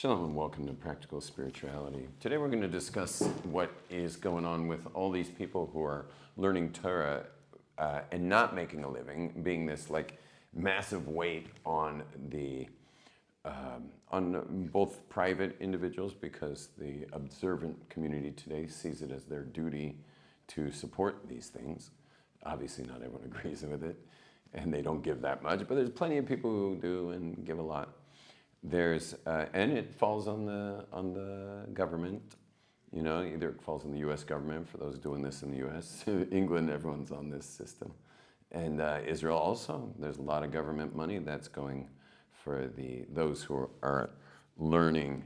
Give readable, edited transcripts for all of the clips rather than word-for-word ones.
Shalom and welcome to Practical Spirituality. Today we're going to discuss what is going on with all these people who are learning Torah and not making a living, being this like massive weight on the on both private individuals, because the observant community today sees it as their duty to support these things. Obviously not everyone agrees with it and they don't give that much, but there's plenty of people who do and give a lot. There's and it falls on the government, you know. Either it falls on the U.S. government for those doing this in the U.S. England, everyone's on this system, and Israel also. There's a lot of government money that's going for those who are learning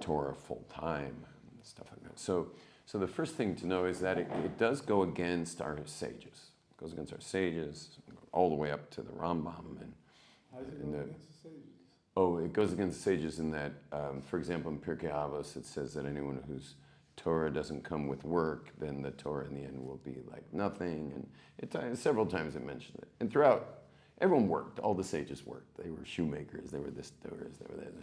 Torah full time and stuff like that. So the first thing to know is that it does go against our sages. It goes against our sages all the way up to the Rambam and. How does it go against the sages? Oh, it goes against sages in that, for example, in Pirkei Avos, it says that anyone whose Torah doesn't come with work, then the Torah in the end will be like nothing. And several times it mentioned it. And throughout, everyone worked. All the sages worked. They were shoemakers. They were distillers. They were that.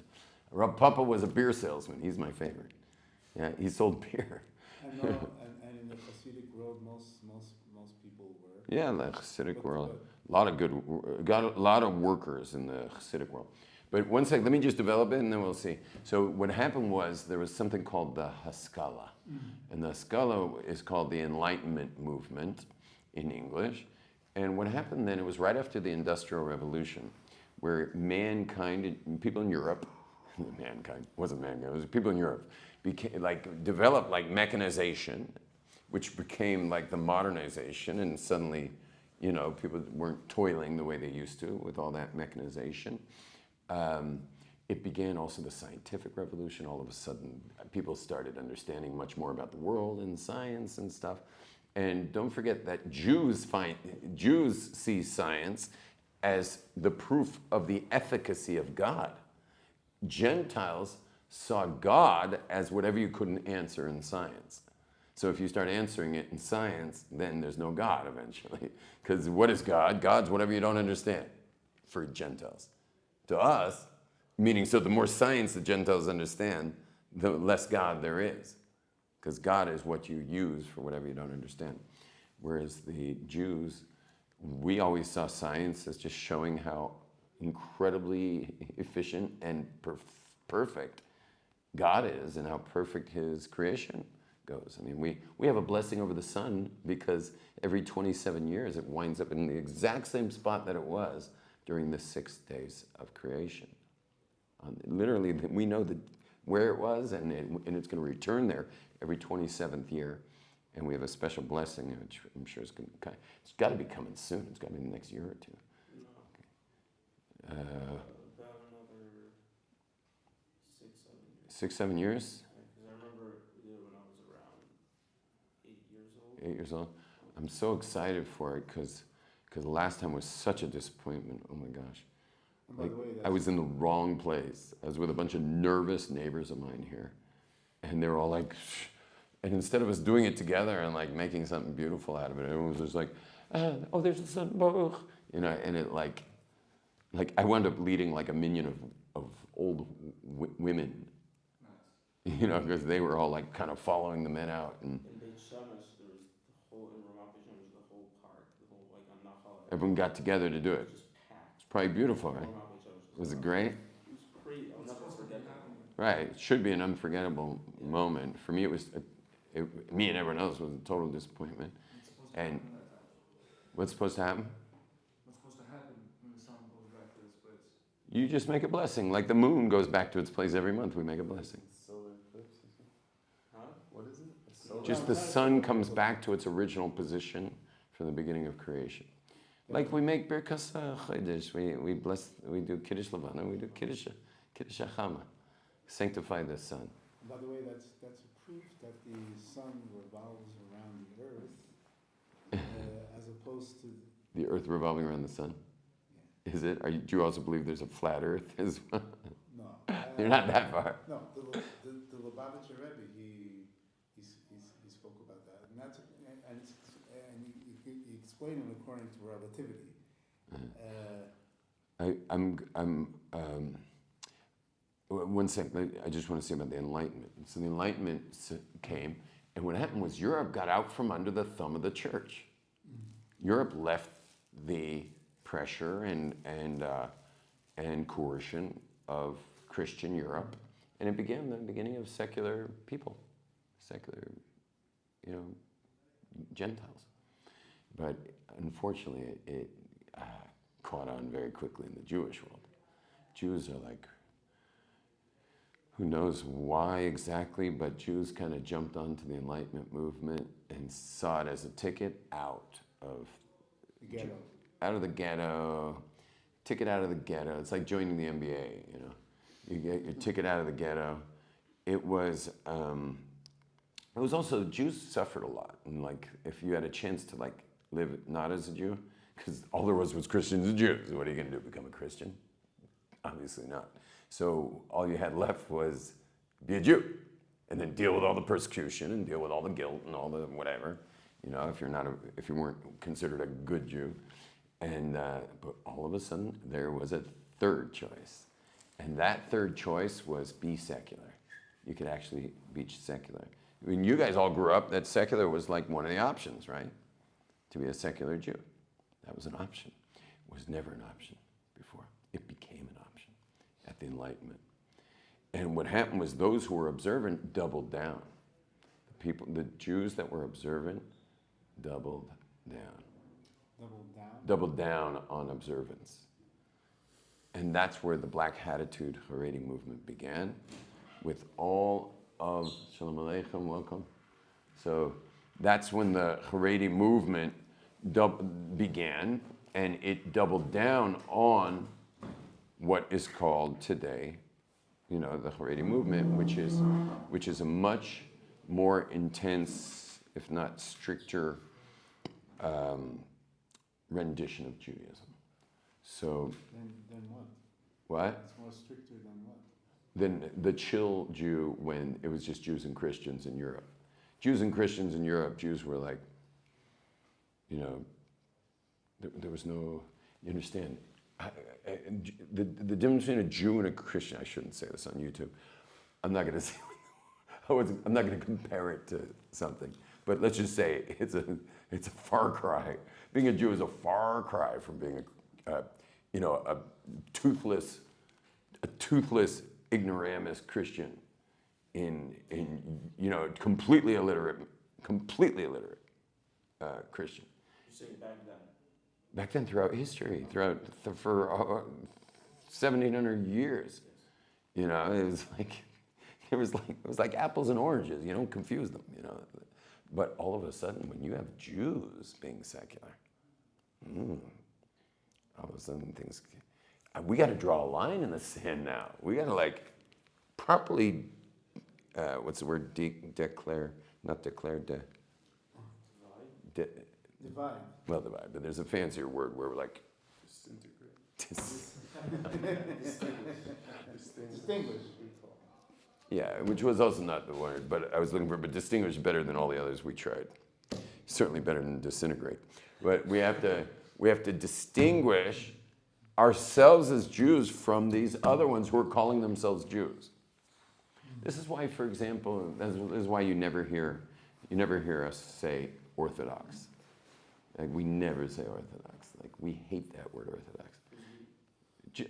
Rav Papa was a beer salesman. He's my favorite. Yeah, he sold beer. And in the Hasidic world, most people were. Yeah, in the Hasidic world, a lot of workers in the Hasidic world. But one second, let me just develop it and then we'll see. So what happened was there was something called the Haskalah. And the Haskalah is called the Enlightenment movement in English. And what happened then, it was right after the Industrial Revolution, where mankind, people in Europe, it wasn't mankind, it was people in Europe, developed like mechanization, which became like the modernization, and suddenly, you know, people weren't toiling the way they used to with all that mechanization. It began also the scientific revolution. All of a sudden, people started understanding much more about the world and science and stuff. And don't forget that Jews see science as the proof of the efficacy of God. Gentiles saw God as whatever you couldn't answer in science. So if you start answering it in science, then there's no God eventually. Because what is God? God's whatever you don't understand for Gentiles. To us, meaning, so the more science the Gentiles understand, the less God there is. Because God is what you use for whatever you don't understand. Whereas the Jews, we always saw science as just showing how incredibly efficient and perfect God is and how perfect his creation goes. I mean, we have a blessing over the sun because every 27 years it winds up in the exact same spot that it was during the 6 days of creation. Literally, we know where it was, and it's going to return there every 27th year. And we have a special blessing, which I'm sure it's got to be coming soon. It's got to be in the next year or two. No. Okay. About another 6-7 years. 6-7 years? Because I remember we did it when I was around 8 years old. 8 years old. I'm so excited for it because the last time was such a disappointment. Oh my gosh. Like, I was in the wrong place. I was with a bunch of nervous neighbors of mine here. And they were all like, shh. And instead of us doing it together and like making something beautiful out of it, everyone was just like, oh, there's the sun, Baruch. You know, and it like I wound up leading like a minion of old women. Nice. You know, because they were all like kind of following the men out. And in Beit Shemesh, there was the whole, in Ramat Beit Shemesh, the whole park, the whole, like on Nachal. Everyone got together to do it. Just packed. It's probably beautiful, right? Was it great? It was crazy. I'll never forget that. Right. It should be an unforgettable moment. For me, it was, me and everyone else was a total disappointment. And what's supposed to happen? What's supposed to happen when the sun goes back to its place? You just make a blessing. Like the moon goes back to its place every month, we make a blessing. Solar eclipse? Huh? What is it? Just the sun comes back to its original position from the beginning of creation. Like we make Birkas Chodesh, we bless, we do Kiddush Levana, we do Kiddush Achama, sanctify the sun. By the way, that's a proof that the sun revolves around the earth, as opposed to The earth revolving around the sun? Yeah. Is it? Do you also believe there's a flat earth as well? No. You're not that far. No, the Lubavitcher Rebbe, he spoke about that, and he explained it according to relativity. One second, I just want to say about the Enlightenment. So the Enlightenment came, and what happened was Europe got out from under the thumb of the church. Europe left the pressure and coercion of Christian Europe, and it began the beginning of secular people, secular, Gentiles. But unfortunately, it caught on very quickly in the Jewish world. Jews are like, who knows why exactly, but Jews kind of jumped onto the Enlightenment movement and saw it as a ticket out of The ghetto. out of the ghetto, ticket out of the ghetto. It's like joining the NBA, You get your ticket out of the ghetto. It was also, Jews suffered a lot. And like, if you had a chance to like live not as a Jew, because all there was Christians and Jews. What are you going to do, become a Christian? Obviously not. So all you had left was be a Jew, and then deal with all the persecution and deal with all the guilt and all the whatever, if you weren't considered a good Jew. And but all of a sudden there was a third choice, and that third choice was be secular. You could actually be secular. When you guys all grew up, that secular was like one of the options, right? To be a secular Jew, that was an option. It was never an option before. It became an option at the Enlightenment. And what happened was those who were observant doubled down. The Jews that were observant doubled down. Doubled down? Doubled down on observance. And that's where the Black Hatitude Haredi movement began, with all of, Shalom Aleichem, welcome. So that's when the Haredi movement began, and it doubled down on what is called today, the Haredi movement, which is a much more intense, if not stricter, rendition of Judaism. So, Then what? what? It's more stricter than what? Than the chill Jew when it was just Jews and Christians in Europe. Jews and Christians in Europe, Jews were like, there was no, you understand, the difference between a Jew and a Christian, I shouldn't say this on YouTube. I'm not going to say, I'm not going to compare it to something, but let's just say it's a far cry. Being a Jew is a far cry from being a toothless ignoramus Christian in completely illiterate Christian. You're saying back then? Back then, throughout history, for 1,700 years, it was like apples and oranges. You don't confuse them, But all of a sudden, when you have Jews being secular, all of a sudden things. We got to draw a line in the sand now. We got to properly, what's the word? Declare, not declare. Divide. Well, divide, but there's a fancier word where we're like Distinguish. yeah, which was also not the word, but I was looking for, but distinguish better than all the others we tried. Certainly better than disintegrate. But we have to distinguish ourselves as Jews from these other ones who are calling themselves Jews. This is why, for example, this is why you never hear us say Orthodox. Like, we never say Orthodox. Like, we hate that word Orthodox.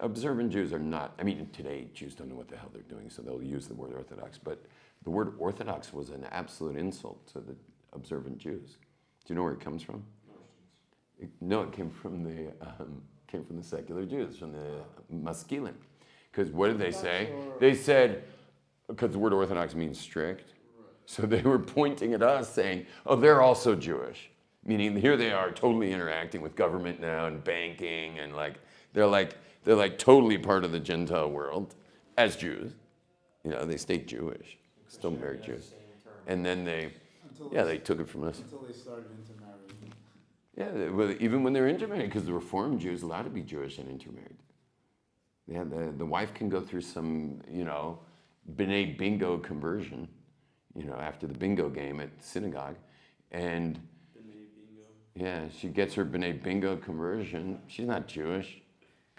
Observant Jews are not, today Jews don't know what the hell they're doing, so they'll use the word Orthodox, but the word Orthodox was an absolute insult to the observant Jews. Do you know where it comes from? No, it came from the secular Jews, from the Maskilim. Because what did they say? They said, because the word Orthodox means strict, so they were pointing at us saying, oh, they're also Jewish. Meaning here they are totally interacting with government now and banking and they're totally part of the Gentile world as Jews. They stay Jewish, still very Jews. And then they took it from us. Until they started intermarrying. Yeah, well, even when they're intermarried, because the Reformed Jews allowed to be Jewish and intermarried. Yeah, the wife can go through some, B'nai bingo conversion, after the bingo game at synagogue, and yeah, she gets her B'nai bingo conversion. She's not Jewish.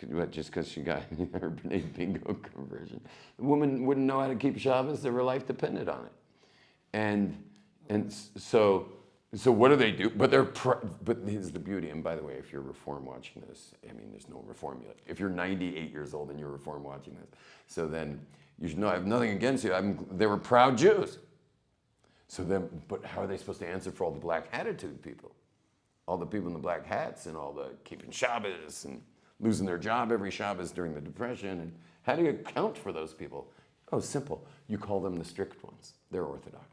What, just because she got her B'nai Bingo conversion. The woman wouldn't know how to keep Shabbos. Her life depended on it. And so what do they do? But but here's the beauty. And by the way, if you're Reform watching this, I mean, there's no Reform yet. If you're 98 years old and you're Reform watching this, so then you should know I have nothing against you. They were proud Jews. So then, but how are they supposed to answer for all the black attitude people? All the people in the black hats and all the keeping Shabbos and losing their job every Shabbos during the Depression. And how do you account for those people? Oh, simple. You call them the strict ones. They're Orthodox.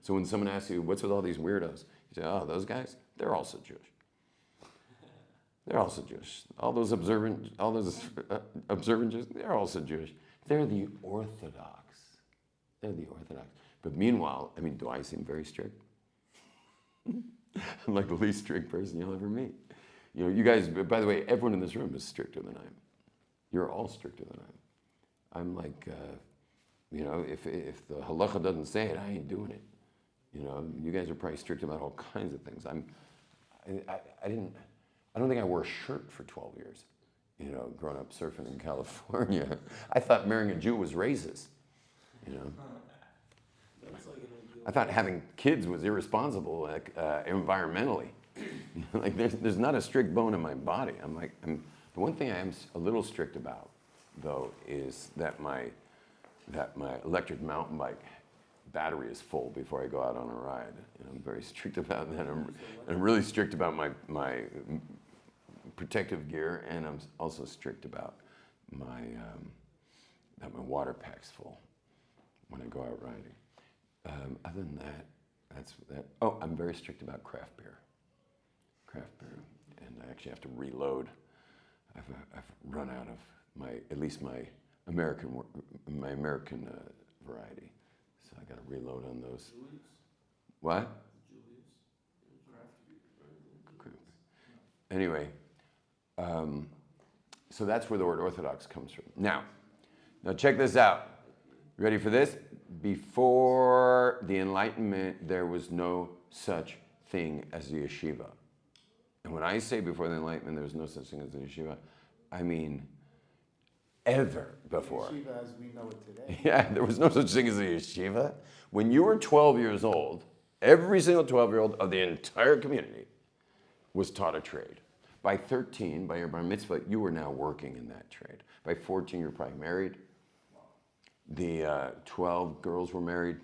So when someone asks you, what's with all these weirdos? You say, oh, those guys, they're also Jewish. They're also Jewish. All those observant Jews, they're also Jewish. They're the Orthodox. They're the Orthodox. But meanwhile, I mean, do I seem very strict? I'm like the least strict person you'll ever meet. You know, you guys, by the way, everyone in this room is stricter than I am. You're all stricter than I am. I'm like, you know, if the halacha doesn't say it, I ain't doing it. You know, you guys are probably strict about all kinds of things. I don't think I wore a shirt for 12 years. You know, growing up surfing in California, I thought marrying a Jew was racist. You know. That's like an ideal. I thought having kids was irresponsible, like, environmentally. Like there's not a strict bone in my body. The one thing I am a little strict about, though, is that my electric mountain bike battery is full before I go out on a ride. You know, I'm very strict about that. I'm really strict about my protective gear, and I'm also strict about that my water pack's full when I go out riding. Other than that, that's that. Oh, I'm very strict about craft beer. Craft beer, and I actually have to reload. I've run out of at least my American variety, so I got to reload on those. Julius? What? Julius? Craft beer. Anyway, so that's where the word Orthodox comes from. Now check this out. You ready for this? Before the Enlightenment, there was no such thing as a yeshiva. And when I say before the Enlightenment, there was no such thing as a yeshiva, I mean ever before. Yeshiva as we know it today. Yeah, there was no such thing as a yeshiva. When you were 12 years old, every single 12-year-old of the entire community was taught a trade. By 13, by your bar mitzvah, you were now working in that trade. By 14, you were probably married. The 12 girls were married.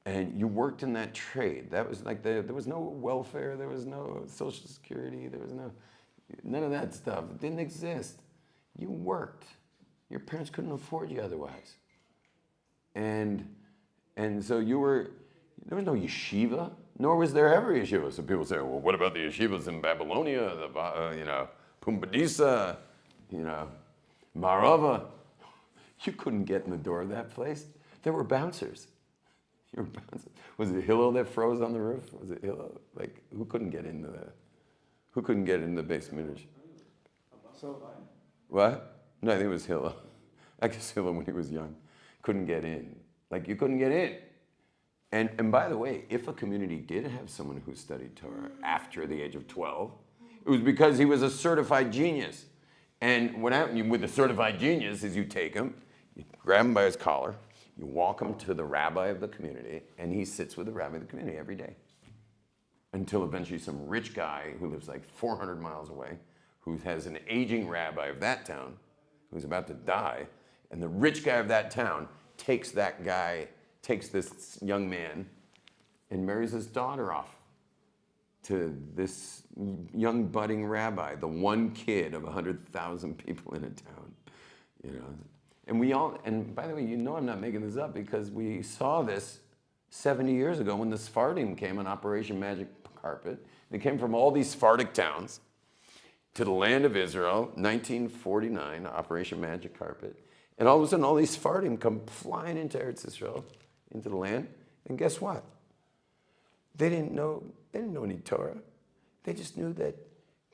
And you worked in that trade. That was like there was no welfare, there was no social security, there was none of that stuff. It didn't exist. You worked. Your parents couldn't afford you otherwise. And so there was no yeshiva, nor was there ever yeshiva. So people say, well, what about the yeshivas in Babylonia, Pumbedisa, Marava? You couldn't get in the door of that place. There were bouncers. You were bouncers. Was it Hillel that froze on the roof? Was it Hillel? Like, who couldn't get in the basement? So, What? No, I think it was Hillel. I guess Hillel, when he was young, couldn't get in. Like, you couldn't get in. And by the way, if a community did have someone who studied Torah after the age of 12, it was because he was a certified genius. And what happened with the certified genius is you take him, you grab him by his collar, you walk him to the rabbi of the community, and he sits with the rabbi of the community every day. Until eventually some rich guy who lives like 400 miles away, who has an aging rabbi of that town, who's about to die, and the rich guy of that town takes this young man and marries his daughter off to this young budding rabbi, the one kid of 100,000 people in a town, And by the way, I'm not making this up because we saw this 70 years ago when the Sephardim came on Operation Magic Carpet. They came from all these Sephardic towns to the land of Israel, 1949, Operation Magic Carpet. And all of a sudden, all these Sephardim come flying into Eretz Israel, into the land. And guess what? They didn't know any Torah. They just knew that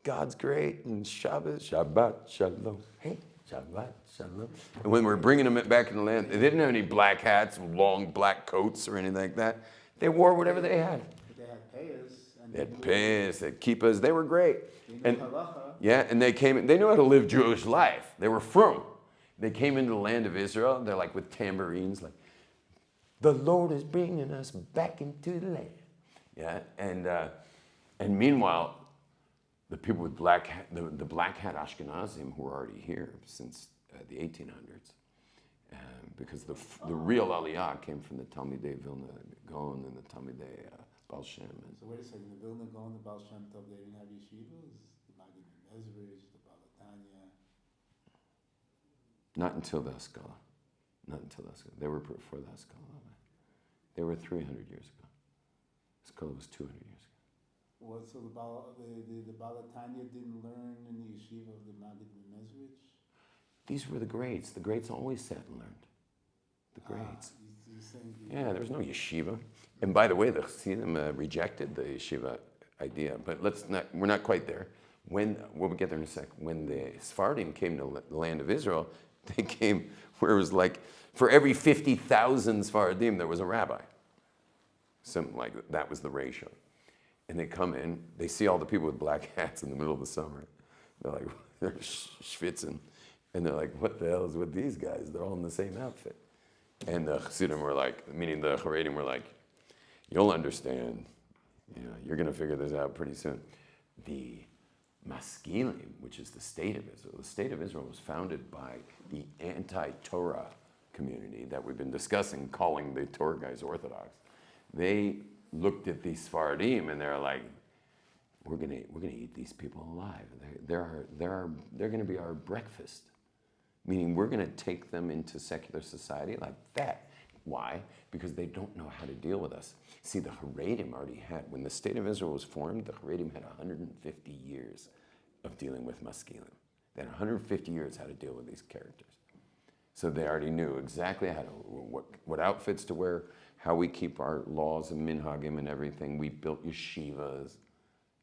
God's great and Shabbat Shalom. Hey, Shabbat Shalom. And when we're bringing them back in the land, they didn't have any black hats, long black coats or anything like that. They wore whatever they had. They had payas. They had payas, they had kippas. They were great. They knew halacha. Yeah, and they came. They knew how to live Jewish life. They were frum. They came into the land of Israel. They're like with tambourines, like, the Lord is bringing us back into the land. Yeah, and meanwhile, the people with black hat, the black hat Ashkenazim who were already here since the 1800s, because the real Aliyah came from the Talmidei Vilna Gaon and the Talmidei Baal Shem. So wait a second, the Vilna Gaon, the Baal Shem Tov, they didn't have yeshivas? The Maggid Mezrich, the Balatanya? Not until the Haskalah. Not until the Haskalah. They were before the Haskalah. They were 300 years ago. Haskalah was 200 years ago. Well, so the Balatanya didn't learn in the yeshiva of the Maggid Mezrich? These were the greats. The greats always sat and learned. The greats. He's saying Yeah, there was no yeshiva. And by the way, the Chassidim rejected the yeshiva idea. But we're not quite there. We'll get there in a sec. When the Sephardim came to the land of Israel, they came where it was like, for every 50,000 Sephardim, there was a rabbi. Something like that was the ratio. And they come in, they see all the people with black hats in the middle of the summer. They're like, they're schwitzing. And they're like, what the hell is with these guys? They're all in the same outfit. And the Chassidim were like, meaning the Haredim were like, you'll understand. You're going to figure this out pretty soon. The Maskilim, which is the state of Israel. The state of Israel was founded by the anti-Torah community that we've been discussing, calling the Torah guys Orthodox. They looked at these Sephardim and they're like, we're gonna eat these people alive. They're going to be our breakfast. Meaning we're going to take them into secular society like that. Why? Because they don't know how to deal with us. See, the Haredim already had, when the state of Israel was formed, the Haredim had 150 years of dealing with Maskilim. They had 150 years how to deal with these characters. So they already knew exactly how to, what outfits to wear, how we keep our laws and minhagim and everything. We built yeshivas,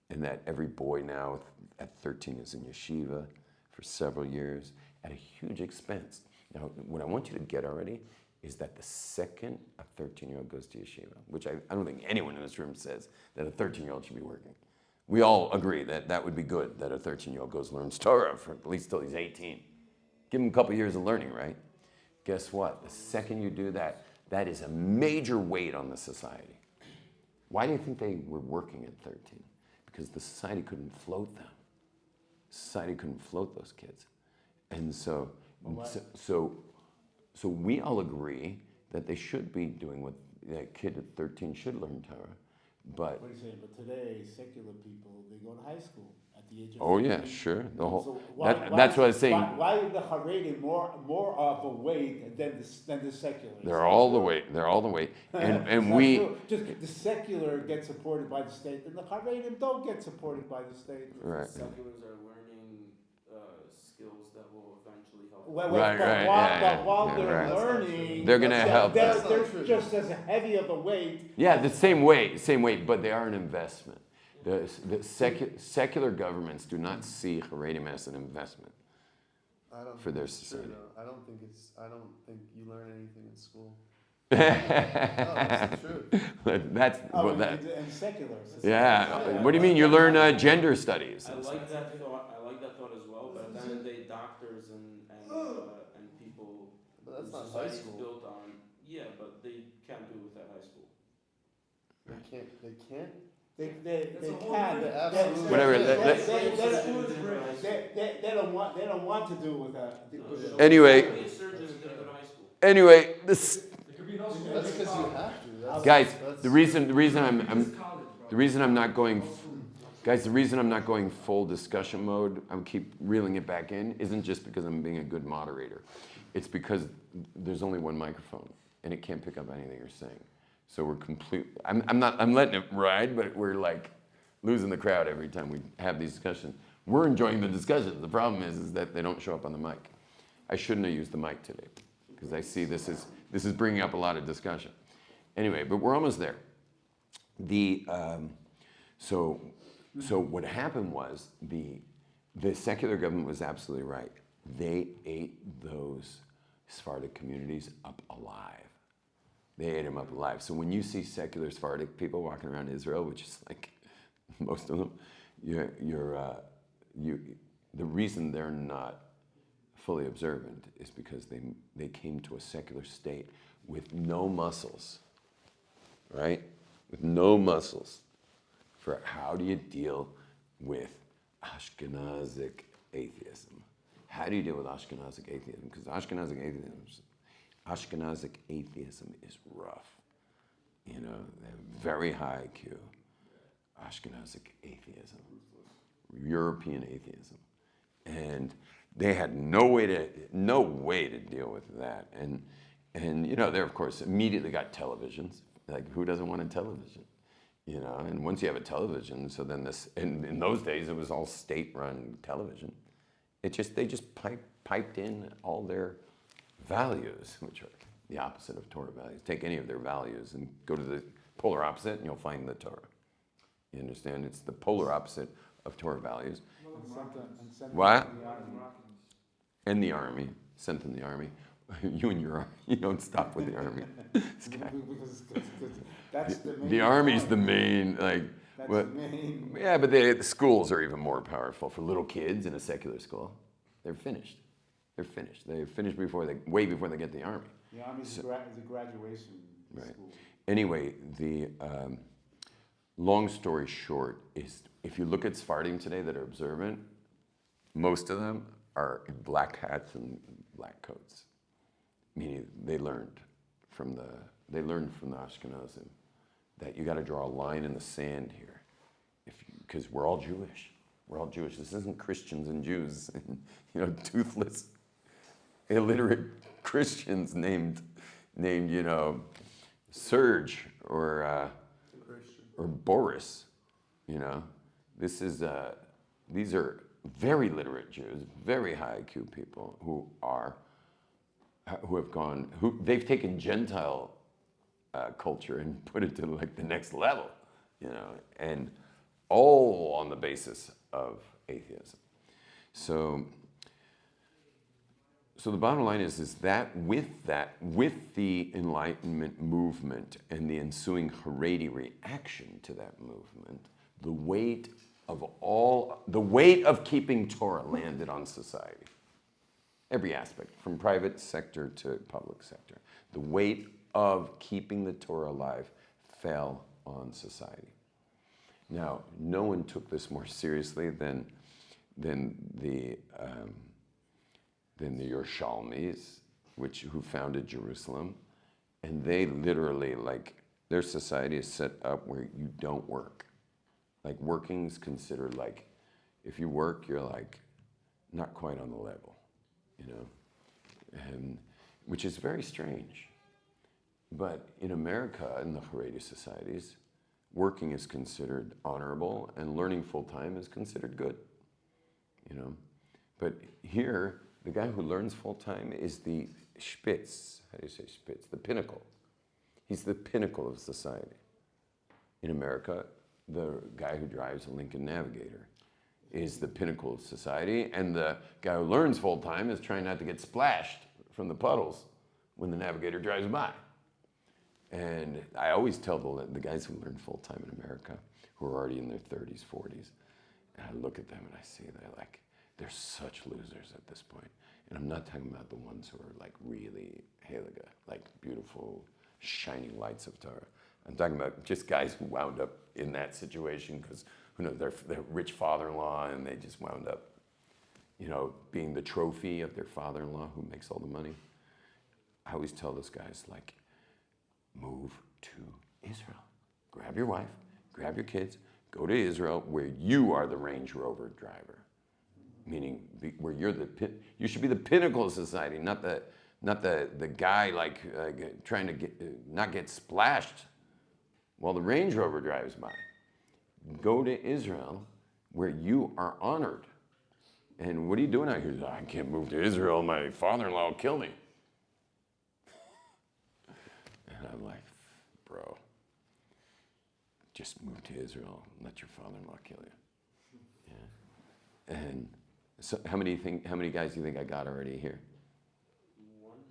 and that every boy now at 13 is in yeshiva for several years at a huge expense. Now, what I want you to get already is that the second a 13-year-old goes to yeshiva, which I don't think anyone in this room says that a 13-year-old should be working. We all agree that that would be good, that a 13-year-old goes learns Torah for at least till he's 18. Give him a couple years of learning, right? Guess what? The second you do that, that is a major weight on the society. Why do you think they were working at 13? Because the society couldn't float them. Society couldn't float those kids. And so we all agree that they should be doing what that kid at 13 should learn Torah. But what are you saying? But today, secular people, they go to high school at the age of 15. Yeah, sure. The whole that's what I was saying. Why are the Haredim more of a weight than the secular? They're all the weight. They're all the weight. And we just the secular get supported by the state, and the Haredim don't get supported by the state. Right. Seculars are learning skills that will eventually help. But while they're learning, they're gonna help. They're just as heavy of a weight. Yeah, the same weight, but they are an investment. The secular governments do not see Haredim as an investment for their society. I don't think you learn anything in school. No, that's the truth. And secular. Yeah. What do you mean? You learn gender studies. I like that thought as well. But at the end of the day, doctors and people. But that's not high society's school. built on. Yeah, but they can't do it without high school. They can't. They Whatever. They don't want to do it with that. Anyway. Anyway, this. That's because you have to. Guys, the reason I'm not going. Guys, the reason I'm not going full discussion mode, I keep reeling it back in, isn't just because I'm being a good moderator. It's because there's only one microphone and it can't pick up anything you're saying. So we're I'm letting it ride, but we're like losing the crowd every time we have these discussions. We're enjoying the discussions. The problem is that they don't show up on the mic. I shouldn't have used the mic today because I see this is bringing up a lot of discussion. Anyway, but we're almost there. So what happened was the secular government was absolutely right. They ate those Sephardic communities up alive. They ate them up alive. So when you see secular Sephardic people walking around Israel, which is like most of them, the reason they're not fully observant is because they came to a secular state with no muscles, right? With no muscles for how do you deal with Ashkenazic atheism? How do you deal with Ashkenazic atheism? Because Ashkenazic atheism is rough. You know, they have very high IQ. Ashkenazic atheism, European atheism, and they had no way to deal with that. And you know, they of course immediately got televisions. Like, who doesn't want a television? You know, and once you have a television, so then and in those days it was all state-run television. They just piped in all their values, which are the opposite of Torah values. Take any of their values and go to the polar opposite, and you'll find the Torah. You understand? It's the polar opposite of Torah values. What? And the army, sent in the army. You don't stop with the army. This guy. Because that's the main. The army's the main, like. That's What? the main. Yeah, but the schools are even more powerful for little kids in a secular school. They're finished. They're finished way before they get the army. The army is a graduation Right. school. Anyway, the long story short is, if you look at Sephardim today that are observant, most of them are in black hats and black coats, meaning they learned from the Ashkenazim that you got to draw a line in the sand here, because we're all Jewish. We're all Jewish. This isn't Christians and Jews, toothless, illiterate Christians named Serge or Boris. These are very literate Jews, very high IQ people they've taken Gentile culture and put it to like the next level, and all on the basis of atheism. So the bottom line is that with the Enlightenment movement and the ensuing Haredi reaction to that movement, the weight of keeping Torah landed on society. Every aspect, from private sector to public sector. The weight of keeping the Torah alive fell on society. Now, no one took this more seriously than the Yerushalmis, who founded Jerusalem, and they literally, their society is set up where you don't work. Like, working's considered if you work, you're not quite on the level, and which is very strange. But in America, in the Haredi societies, working is considered honorable, and learning full time is considered good. But here, the guy who learns full time is the spitz. How do you say spitz? The pinnacle. He's the pinnacle of society. In America, the guy who drives a Lincoln Navigator is the pinnacle of society, and the guy who learns full time is trying not to get splashed from the puddles when the Navigator drives by. And I always tell the guys who learn full time in America, who are already in their 30s, 40s, and I look at them and I see they're such losers at this point. And I'm not talking about the ones who are really heliga, beautiful, shining lights of Torah. I'm talking about just guys who wound up in that situation because, their rich father-in-law, and they just wound up, being the trophy of their father-in-law who makes all the money. I always tell those guys, move to Israel. Grab your wife, grab your kids, go to Israel where you are the Range Rover driver. Meaning where you should be the pinnacle of society, not the guy trying to not get splashed while the Range Rover drives by. Go to Israel where you are honored. And what are you doing out here? I can't move to Israel. My father-in-law will kill me. And I'm like, bro, just move to Israel and let your father-in-law kill you. Yeah. And so how many guys do you think I got already here? One.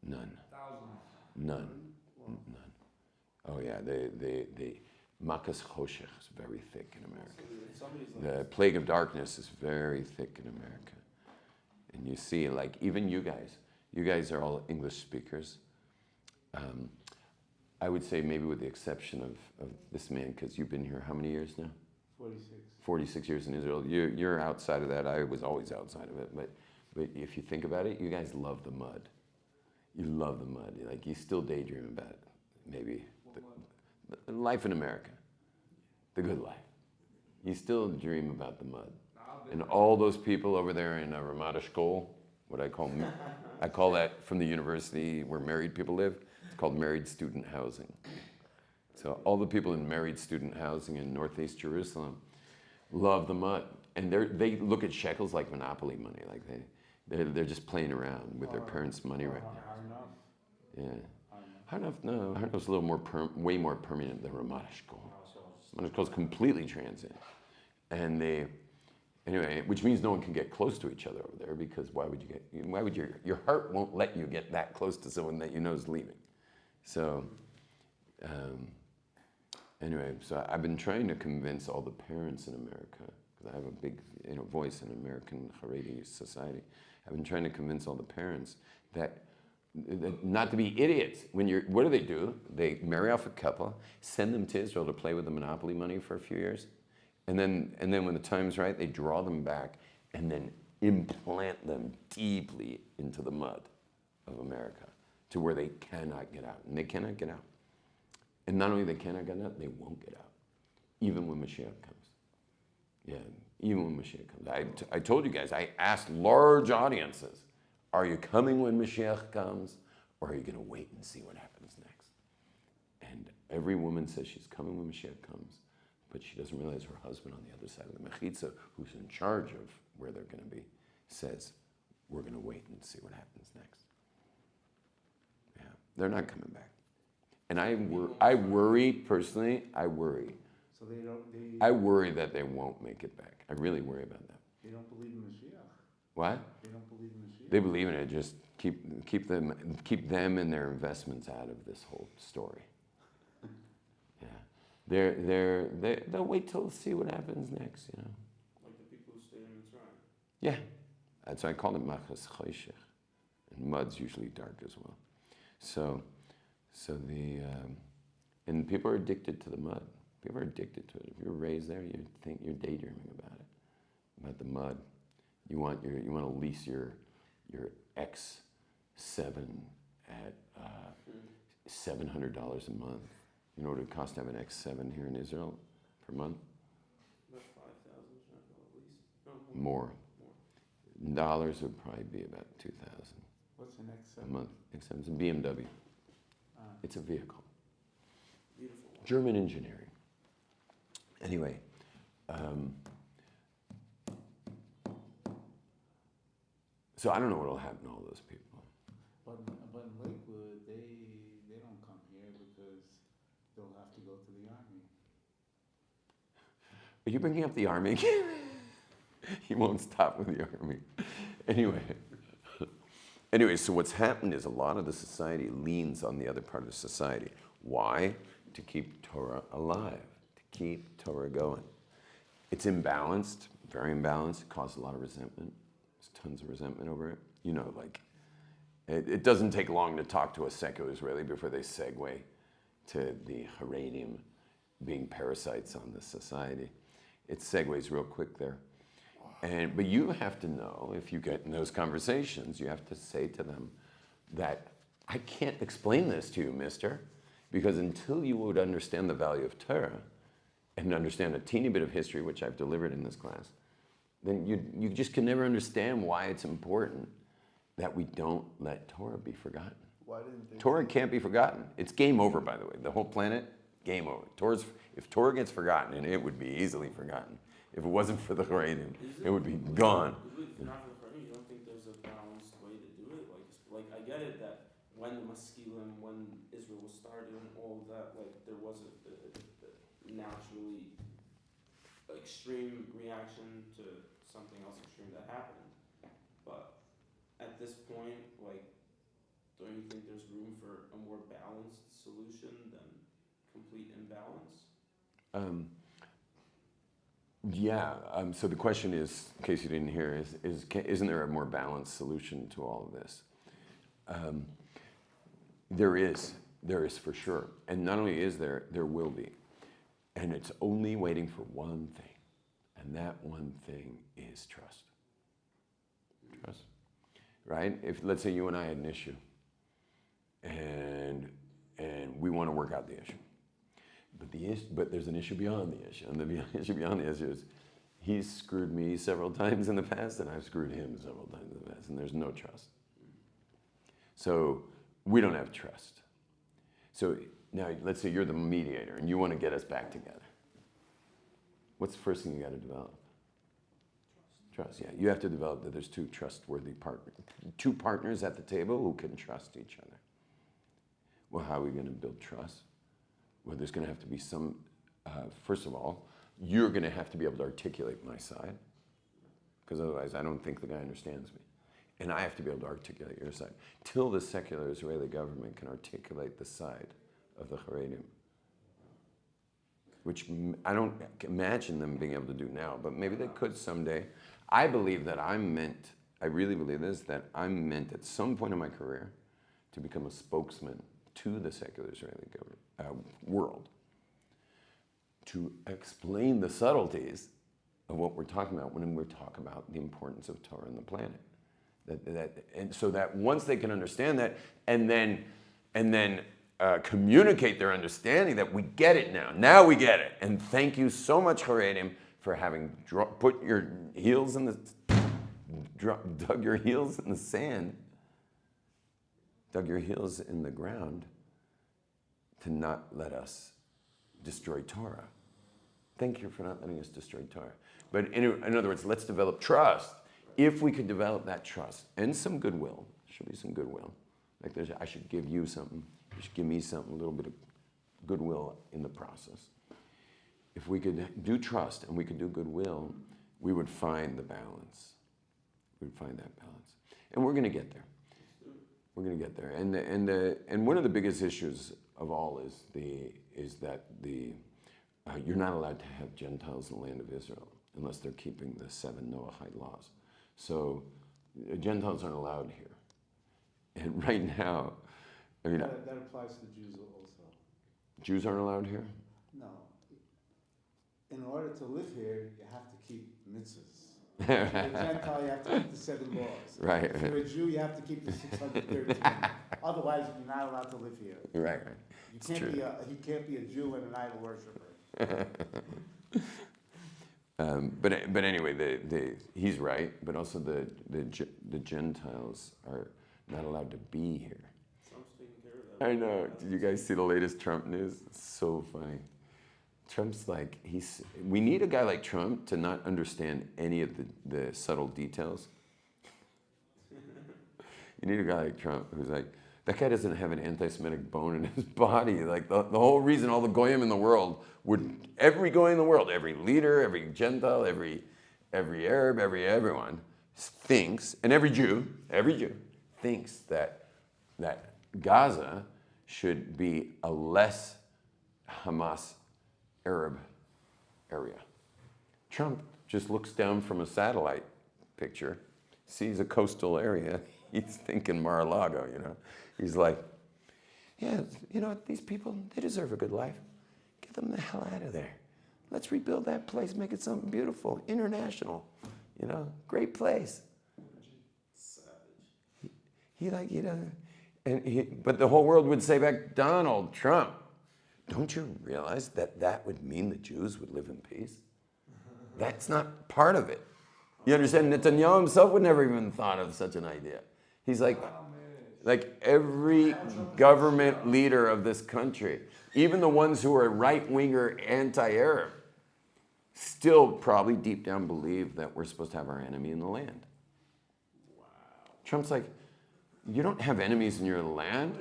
None. Thousands. None. Oh yeah, Makas choshech is very thick in America. If somebody's like, The plague of darkness is very thick in America. And you see, like, even you guys are all English speakers. I would say maybe with the exception of this man, because you've been here how many years now? 46. 46 years in Israel. You're outside of that. I was always outside of it. But if you think about it, you guys love the mud. You love the mud. Like, you still daydream about it, maybe. The life in America. The good life. You still dream about the mud. And all those people over there in Ramat Eshkol, what I call that from the university where married people live, it's called married student housing. So all the people in married student housing in Northeast Jerusalem love the mud. And they look at shekels like monopoly money. Like they're just playing around with their parents' money right now. Yeah. Harnof's a little more, way more permanent than Ramat Eshkol. Ramat Eshkol is completely transient. And anyway, which means no one can get close to each other over there, because why would your heart won't let you get that close to someone that you know is leaving. So, anyway, so I've been trying to convince all the parents in America, because I have a big voice in American Haredi society. I've been trying to convince all the parents that not to be idiots. What do? They marry off a couple, send them to Israel to play with the monopoly money for a few years, and then when the time's right, they draw them back and then implant them deeply into the mud of America to where they cannot get out. And they cannot get out. And not only they cannot get out, they won't get out, even when Mashiach comes. Yeah, even when Mashiach comes. I told you guys, I asked large audiences, are you coming when Mashiach comes, or are you going to wait and see what happens next? And every woman says she's coming when Mashiach comes, but she doesn't realize her husband on the other side of the mechitza, who's in charge of where they're going to be, says, we're going to wait and see what happens next. Yeah, they're not coming back. And I worry, personally, So I worry that they won't make it back. I really worry about that. they don't believe in Mashiach. What? They don't believe in Mashiach. They believe in it. Just keep them and their investments out of this whole story. Yeah, they'll wait till see what happens next. like the people who stayed in Mitzrayim. Yeah, that's why I call it machas choshech, and mud's usually dark as well. So and people are addicted to the mud. People are addicted to it. If you're raised there, you think you're daydreaming about the mud. You want to lease your X7 at $700 a month. You know what it costs to have an X7 here in Israel per month? About 5,000 at least. No, More. Dollars would probably be about 2,000 What's the next a step? month. X7 is a BMW. Ah. It's a vehicle. Beautiful. German engineering. Anyway, so I don't know what will happen to all those people. But in Lakewood, they don't come here because they'll have to go to the army. Are you bringing up the army again? He won't stop with the army. Anyway, so what's happened is a lot of the society leans on the other part of the society. Why? To keep Torah alive, to keep Torah going. It's imbalanced, very imbalanced. It causes a lot of resentment. There's tons of resentment over it. It doesn't take long to talk to a secular Israeli before they segue to the Haredim being parasites on the society. It segues real quick there. But you have to know, if you get in those conversations, you have to say to them that I can't explain this to you, mister, because until you would understand the value of Torah and understand a teeny bit of history, which I've delivered in this class, then you just can never understand why it's important that we don't let Torah be forgotten. Why didn't they? Torah can't be forgotten. It's game over, by the way. The whole planet, game over. If Torah gets forgotten, and it would be easily forgotten, if it wasn't for the Haredim, it would be gone. If not for the Haredim, you don't think there's a balanced way to do it? Like I get it that when the Maskilim, when Israel was started and all of that, like there was a naturally extreme reaction to something else extreme that happened. But at this point, like, don't you think there's room for a more balanced solution than complete imbalance? Yeah. So the question is, in case you didn't hear, isn't there a more balanced solution to all of this? There is. There is for sure. And not only is there will be. And it's only waiting for one thing. And that one thing is trust. Trust. Right? If, let's say you and I had an issue. And we want to work out the issue. But there's an issue beyond the issue. And the issue beyond the issue is he's screwed me several times in the past, and I've screwed him several times in the past. And there's no trust. So we don't have trust. So now let's say you're the mediator and you want to get us back together. What's the first thing you got to develop? Trust. Yeah, you have to develop that there's two trustworthy partners. Two partners at the table who can trust each other. Well, how are we going to build trust? Well, there's going to have to be some, first of all, you're going to have to be able to articulate my side, because otherwise I don't think the guy understands me. And I have to be able to articulate your side. Till the secular Israeli government can articulate the side of the Haredim, which I don't imagine them being able to do now, but maybe they could someday. I believe that I really believe this, that I'm meant at some point in my career to become a spokesman to the secular Israeli world, to explain the subtleties of what we're talking about when we talk about the importance of Torah on the planet. And so that once they can understand that, and then communicate their understanding that we get it now. Now we get it. And thank you so much, Haredim, for having put your heels in the dug your heels in the sand, dug your heels in the ground to not let us destroy Torah. Thank you for not letting us destroy Torah. But in other words, let's develop trust. If we could develop that trust and some goodwill, there should be some goodwill. Like I should give you something, you should give me something, a little bit of goodwill in the process. If we could do trust and we could do goodwill, we would find the balance. We would find that balance. And we're going to get there. We're going to get there. And one of the biggest issues of all is that you're not allowed to have Gentiles in the land of Israel unless they're keeping the 7 Noahide laws. So Gentiles aren't allowed here. And right now, I mean, That applies to Jews also. Jews aren't allowed here? No. In order to live here, you have to keep mitzvahs. If you're a Gentile, you have to keep the 7 laws. Right. If you're a Jew, you have to keep the 613. Otherwise, you're not allowed to live here. Right. You can't be a Jew and an idol worshiper. But anyway, he's right. But also the Gentiles are not allowed to be here. Trump's taking care of that. I know. Did you guys see the latest Trump news? It's so funny. Trump's like, we need a guy like Trump to not understand any of the subtle details. You need a guy like Trump who's like, that guy doesn't have an anti-Semitic bone in his body. Like the whole reason all the goyim in the world every goy in the world, every leader, every Gentile, every Arab, everyone thinks, and every Jew thinks that Gaza should be a less Hamas Arab area. Trump just looks down from a satellite picture, sees a coastal area. He's thinking Mar-a-Lago, He's like, yeah, these people, they deserve a good life. Get them the hell out of there. Let's rebuild that place, make it something beautiful, international, great place. Savage. But the whole world would say back, Donald Trump, don't you realize that would mean the Jews would live in peace? That's not part of it. You understand? Netanyahu himself would never even thought of such an idea. He's like every government leader of this country, even the ones who are right-winger anti-Arab, still probably deep down believe that we're supposed to have our enemy in the land. Wow. Trump's like, you don't have enemies in your land?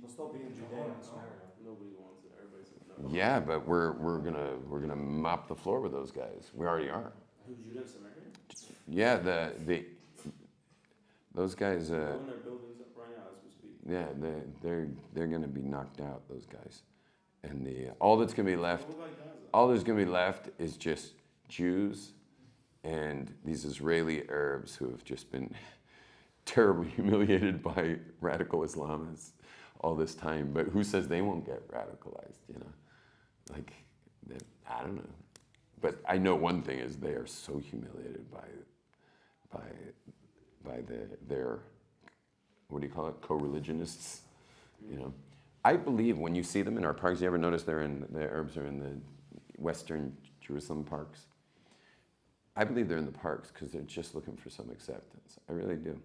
We'll still be in Judea and Samaria. Nobody wants it. Everybody says no. Yeah, but we're gonna mop the floor with those guys. We already are. Who, Judah and Samaria? Yeah, those guys. Blowing their buildings up right now as we speak. Yeah, they're gonna be knocked out. Those guys, And all that's going to be left, What about Gaza? all there's going to be left is just Jews and these Israeli Arabs who have just been terribly humiliated by radical Islamists all this time. But who says they won't get radicalized, you know? Like, I don't know. But I know one thing is they are so humiliated by their what do you call it, co-religionists, you know? I believe when you see them in our parks, you ever notice the Arabs are in the Western Jerusalem parks? I believe they're in the parks because they're just looking for some acceptance. I really do.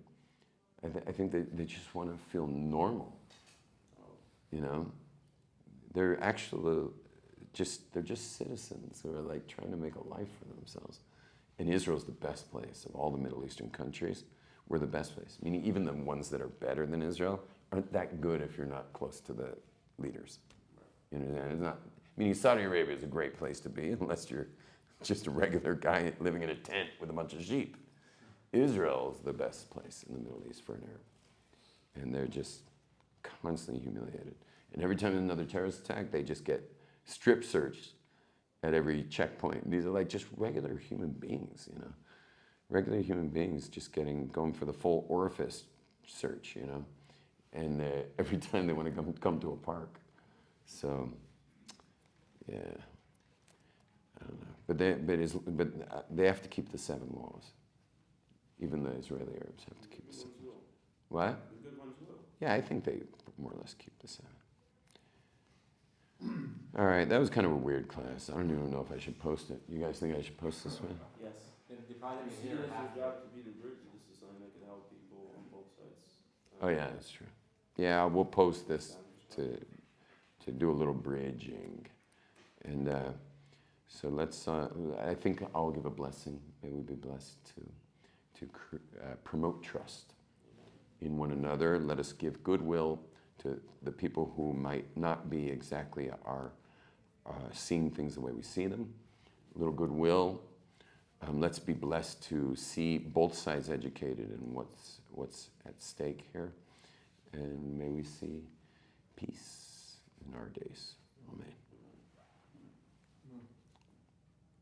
I think they just want to feel normal, you know? They're actually they're just citizens who are like trying to make a life for themselves. And Israel's the best place of all the Middle Eastern countries. We're the best place. Meaning even the ones that are better than Israel aren't that good if you're not close to the leaders. You know, it's not, meaning Saudi Arabia is a great place to be unless you're just a regular guy living in a tent with a bunch of sheep. Israel is the best place in the Middle East for an Arab. And they're just constantly humiliated. And every time there's another terrorist attack, they just get strip searched at every checkpoint. These are like just regular human beings, you know. Regular human beings just going for the full orifice search, you know. And every time they want to come to a park. So, yeah, I don't know. But they have to keep the 7 laws. Even the Israeli Arabs have to keep the 7 laws. What? The good ones will. Yeah, I think they more or less keep the 7. All right, that was kind of a weird class. I don't even know if I should post it. You guys think I should post this one? Yes. They probably You didn't see hear it as half your of job to be the bridge. This is something that could help people on both sides. Oh yeah, that's true. Yeah, we'll post this to do a little bridging. And so let's, I think I'll give a blessing. May we be blessed to promote trust in one another. Let us give goodwill to the people who might not be exactly seeing things the way we see them. A little goodwill. Let's be blessed to see both sides educated in what's at stake here. And may we see peace in our days. Amen.